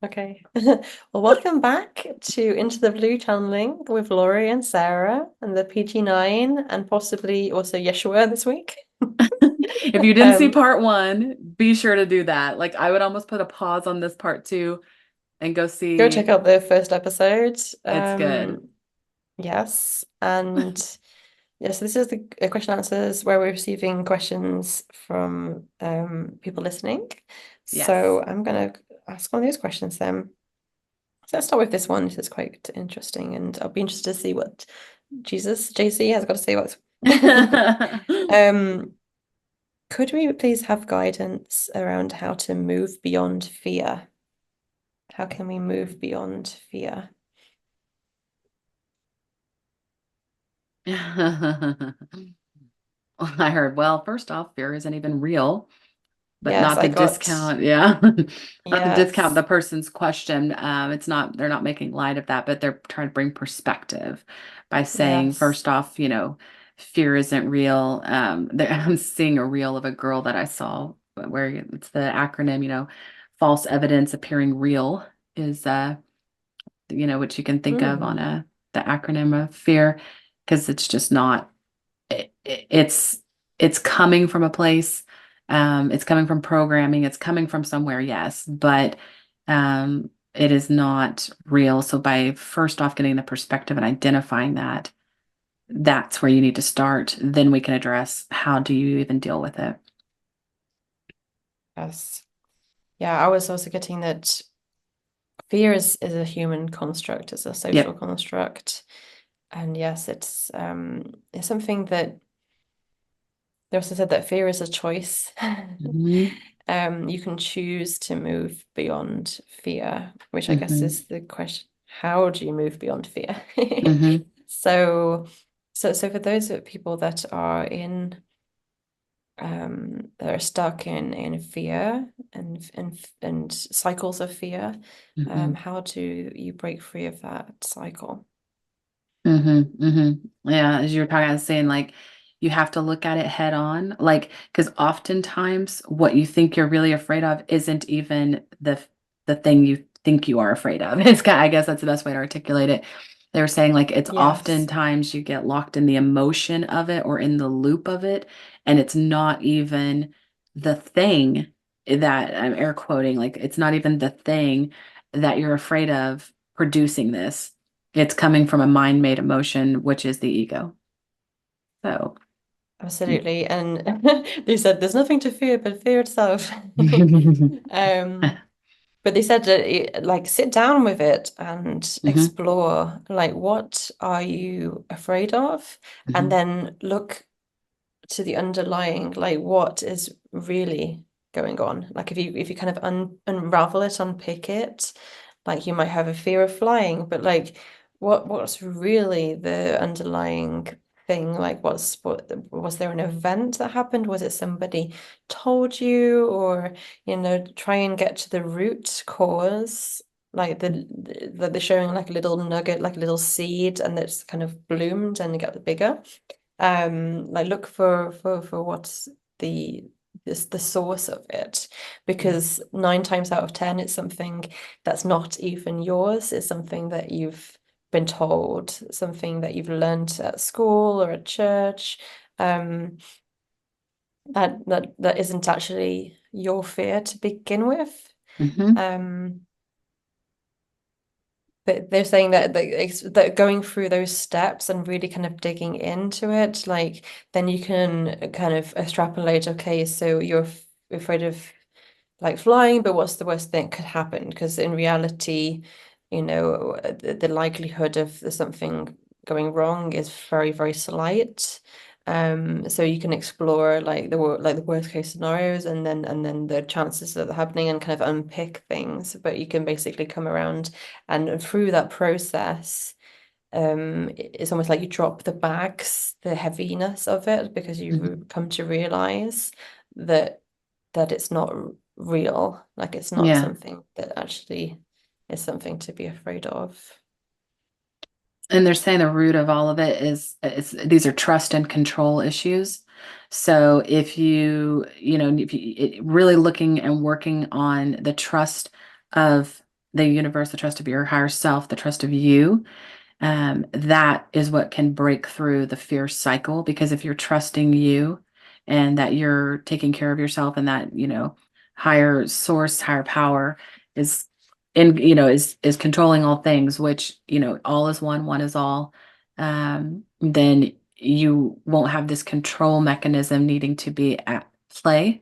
Okay. Well, welcome back to Into the Blue channeling with Laurie and Sarah and the PG9 and possibly also Yeshua this week. If you didn't see Um, part one, be sure to do that. Like I would almost put a pause on this part two and go Go check see. out the first episode. It's good. Yes. And yes, this is the question answers where we're receiving questions from people listening. Yes. So I'm gonna ask one of those questions then. So let's start with this one. This is quite interesting, and I'll be interested to see what JC has got to say about this. Um, could we please have guidance around how to move beyond fear? How can we move beyond fear? I heard, well, first off, fear isn't even real, but Yes, not I to got, discount, yeah, not to discount yes. the person's question. It's not, they're not making light of that, but they're trying to bring perspective by saying, Yes. first off, fear isn't real. I'm seeing a reel of a girl that I saw where it's the acronym, false evidence appearing real is, what you can think of on Mm, the acronym of fear, because it's just not it's coming from a place, it's coming from programming, it's coming from somewhere, yes, but it is not real. So by first off getting the perspective and identifying that, that's where you need to start. Then we can address how do you even deal with it. yes. Yeah, I was also getting that fear is a human construct, it's a social Yep. construct. And yes, it's something that they also said that fear is a choice. Hmm. You can choose to move beyond fear, which I guess Hmm. is the question, how do you move beyond fear? Hmm. So, so for those people that are that are stuck in fear and cycles of fear, Hmm. how do you break free of that cycle? Hmm. Hmm. Yeah, as you were talking, I was saying, like, you have to look at it head on, like, because oftentimes what you think you're really afraid of isn't even the thing you think you are afraid of. I guess that's the best way to articulate it. They were saying, like, it's Yes. oftentimes you get locked in the emotion of it or in the loop of it, and it's not even the thing that I'm air quoting, like, it's not even the thing that you're afraid of producing this. It's coming from a mind-made emotion, which is the ego. So, Absolutely. And they said there's nothing to fear but fear itself. Um, but they said that like sit down with it and hmm. explore like what are you afraid of? And Hmm. then look to the underlying like what is really going on. Like if you kind of unravel it, unpick it, like you might have a fear of flying, but like what's really the underlying thing? Like what was there an event that happened? Was it somebody told you, or try and get to the root cause. Like they're showing like a little nugget, like a little seed, and it's kind of bloomed and it got bigger. Like look for what's the the source of it, because 9 times out of 10 it's something that's not even yours. It's something that you've been told, something that you've learned at school or at church, um that isn't actually your fear to begin with. Hmm. um but they're saying that going through those steps and really kind of digging into it, like then you can kind of extrapolate, okay, so you're afraid of like flying, but what's the worst thing that could happen? Because in reality, the likelihood of something going wrong is very, very slight. So you can explore like the worst case scenarios, and then the chances of it happening, and kind of unpick things. But you can basically come around, and through that process, it's almost like you drop the bags, the heaviness of it, because Hmm. you come to realize that it's not real. Like it's not Yeah. something that actually is something to be afraid of. And they're saying the root of all of it these are trust and control issues. So if you really looking and working on the trust of the universe, the trust of your higher self, the trust of you, that is what can break through the fear cycle. Because if you're trusting you and that you're taking care of yourself and that, higher source, higher power is is controlling all things, which, all is one, one is all, then you won't have this control mechanism needing to be at play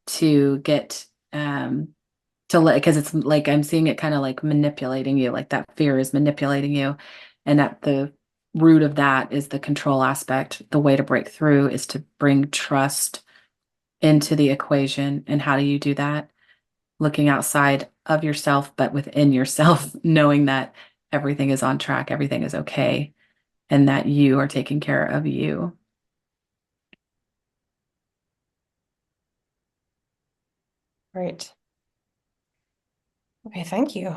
to get to let, because it's like I'm seeing it kind of like manipulating you, like that fear is manipulating you. And at the root of that is the control aspect. The way to break through is to bring trust into the equation. And how do you do that? Looking outside of yourself, but within yourself, knowing that everything is on track, everything is okay, and that you are taking care of you. Great. Okay, thank you.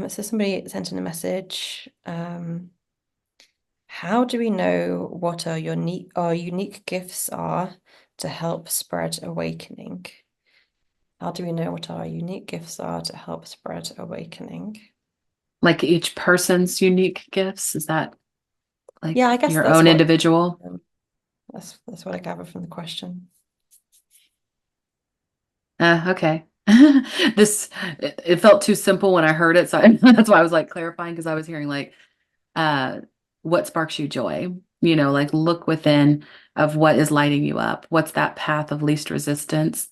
So somebody sent in a message. How do we know what our unique gifts are to help spread awakening? How do we know what our unique gifts are to help spread awakening? Like each person's unique gifts, is that Yeah, I like guess your own individual? that's what I gather from the question. Okay. It felt too simple when I heard it, so that's why I was like clarifying, because I was hearing like, uh, what sparks you joy? Like look within of what is lighting you up. What's that path of least resistance?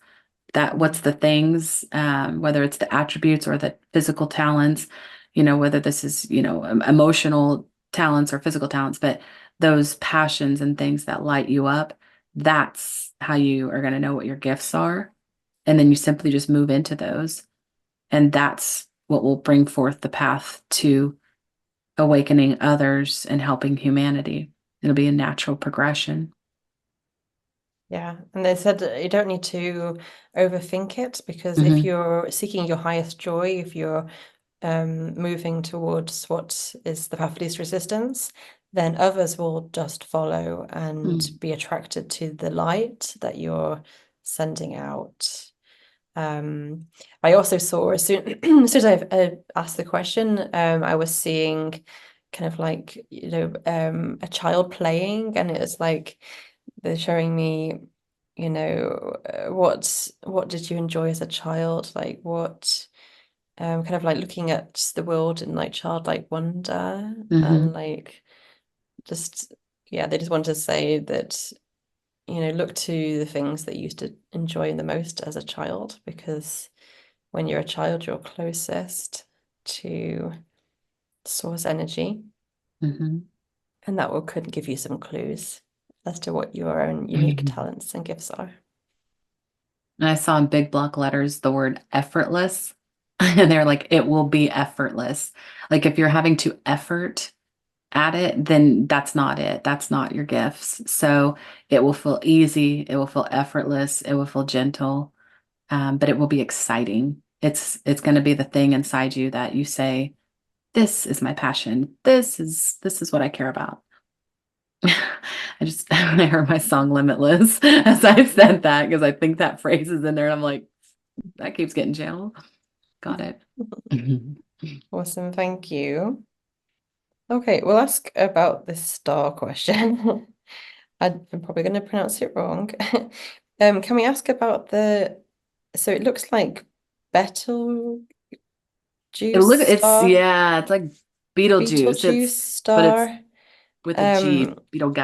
What's the things, whether it's the attributes or the physical talents, whether this is, emotional talents or physical talents, but those passions and things that light you up, that's how you are going to know what your gifts are. And then you simply just move into those. And that's what will bring forth the path to awakening others and helping humanity. It'll be a natural progression. Yeah, and they said you don't need to overthink it, because if Mm-hmm. you're seeking your highest joy, if you're moving towards what is the path of least resistance, then others will just follow and Mm. be attracted to the light that you're sending out. I also saw as soon as I asked the question, I was seeing kind of like, a child playing, and it was like they're showing me, what did you enjoy as a child? Like what, kind of like looking at the world in like childlike wonder, Mm-hmm. and like just, yeah, they just want to say that, look to the things that you used to enjoy the most as a child, because when you're a child, you're closest to source energy, Mm-hmm. and that could give you some clues as to what your own unique Mm-hmm. talents and gifts are. And I saw in big block letters the word effortless. And they're like, it will be effortless. Like if you're having to effort at it, then that's not it. That's not your gifts. So it will feel easy. It will feel effortless. It will feel gentle. But it will be exciting. It's going to be the thing inside you that you say, this is my passion. This is what I care about. When I heard my song Limitless, as I said that, because I think that phrase is in there, and I'm like, that keeps getting channeled. Got it. Mhm. Awesome, thank you. Okay, we'll ask about this star question. I'm probably going to pronounce it wrong. Can we ask about so it looks like Betelgeuse star, Yeah, it's like Beetlejuice. Betelgeuse But it's star, with a G, um,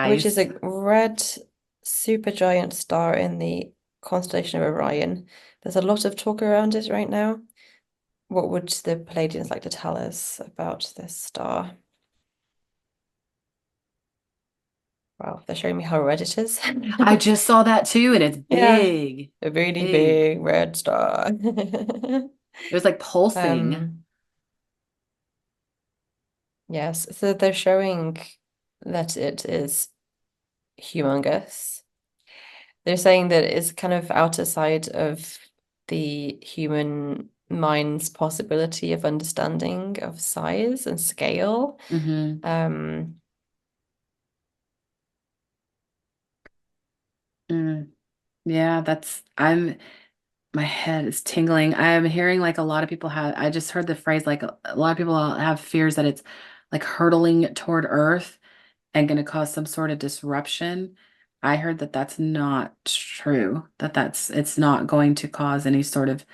which is Betelgeuse. a red supergiant star in the constellation of Orion. There's a lot of talk around it right now. What would the Pleiadians like to tell us about this star? Wow, they're showing me how red it is. I just saw that too, and it's Yeah, big, a really big. big red star. It was like pulsing. Um, yes, so they're showing that it is humongous. They're saying that it's kind of outer side of the human mind's possibility of understanding of size and scale. Hmm. Um, Yeah, my head is tingling. I'm hearing like a lot of people have, I just heard the phrase like a lot of people have fears that it's like hurtling toward Earth and going to cause some sort of disruption. I heard that that's not true, it's not going to cause any sort of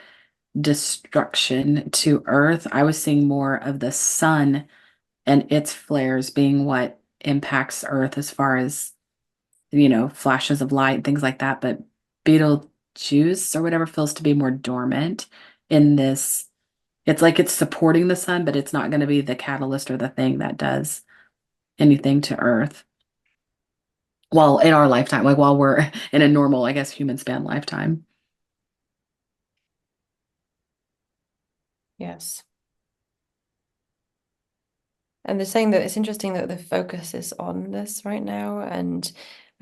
destruction to Earth. I was seeing more of the sun and its flares being what impacts Earth as far as, flashes of light, things like that. But Betelgeuse or whatever feels to be more dormant in this. It's like it's supporting the sun, but it's not going to be the catalyst or the thing that does anything to Earth. While in our lifetime, like while we're in a normal, I guess, human span lifetime. Yes. And they're saying that it's interesting that the focus is on this right now, and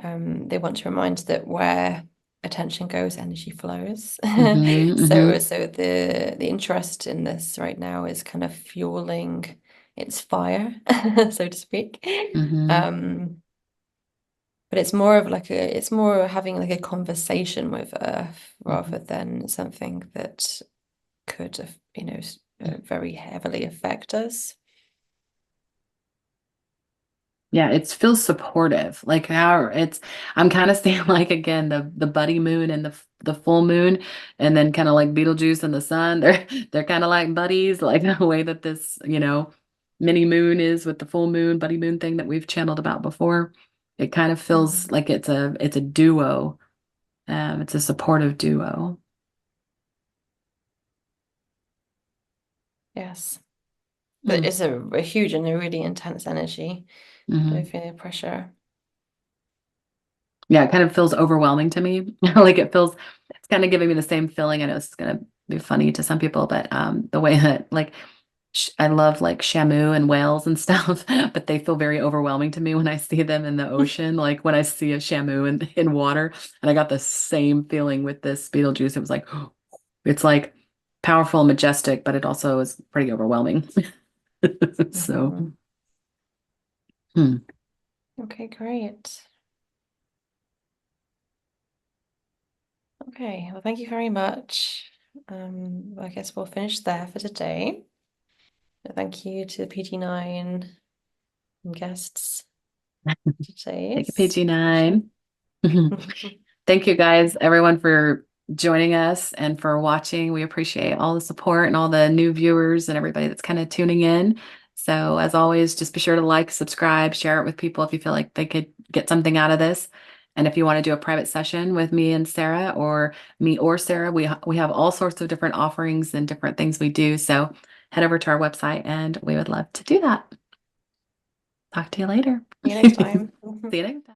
they want to remind that where attention goes, energy flows. Hmm, So, hmm, the interest in this right now is kind of fueling its fire, so to speak. hmm, Um, but it's more of like it's more having like a conversation with Earth hmm. rather than something that could, very heavily affect us. Yeah, it feels supportive. Like how I'm kind of seeing like again the buddy moon and the full moon, and then kind of like Betelgeuse and the sun. They're kind of like buddies, like the way that this mini moon is with the full moon buddy moon thing that we've channeled about before. It kind of feels Mm, like it's a duo. It's a supportive duo. yes. But Mm, it's a huge and a really intense energy. hmm. Don't feel the pressure. Yeah, it kind of feels overwhelming to me. Like it's kind of giving me the same feeling. I know it's gonna be funny to some people, but the way that like I love like Shamu and whales and stuff, but they feel very overwhelming to me when I see them in the ocean. Like when I see a Shamu in water, and I got the same feeling with this Beetlejuice. It was like it's like powerful and majestic, but it also is pretty overwhelming. So, Mhm. hmm. Okay, great. Okay, well, thank you very much. I guess we'll finish there for today. Thank you to the PG9 guests for Take a today's session. PG9. Thank you guys, everyone, for joining us and for watching. We appreciate all the support and all the new viewers and everybody that's kind of tuning in. So, as always, just be sure to like, subscribe, share it with people if you feel like they could get something out of this. And if you want to do a private session with me and Sarah, or me or Sarah, we have all sorts of different offerings and different things we do. So, head over to our website and we would love to do that. Talk to you later. See you next See time. you next time.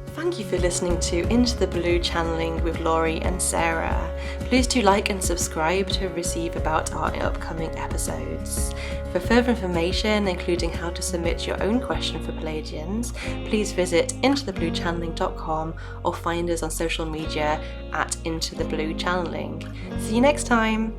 Thank you for listening to Into the Blue channeling with Laurie and Sarah. Please do like and subscribe to receive about our upcoming episodes. For further information, including how to submit your own question for Pleiadians, please visit intothebluechanneling.com or find us on social media at Into the Blue Channeling. See you next time!